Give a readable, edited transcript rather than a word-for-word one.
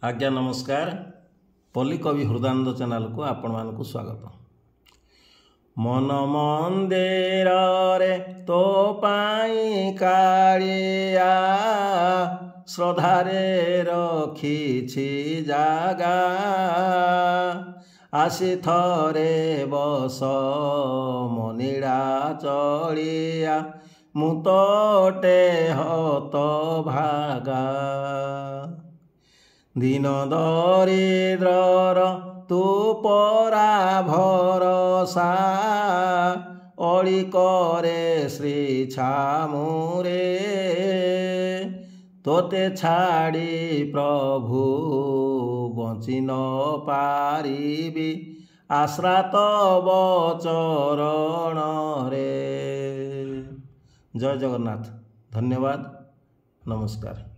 आज्ञा नमस्कार। पल्ली कवि हृदयानंद चैनल को आपण मानक स्वागत। मन मंदिर रे तो पाई कालिया श्रद्धारे रखिछि जागा आसी थरे बस मनिड़ा चलिया मुतटे हत भागा दिन दरिद्रर तू परा भरसा अली करे श्री छामुरे तोते छाड़ी प्रभु बंची न पारिबी आश्रा तब चरण रे। जय जगन्नाथ। धन्यवाद। नमस्कार।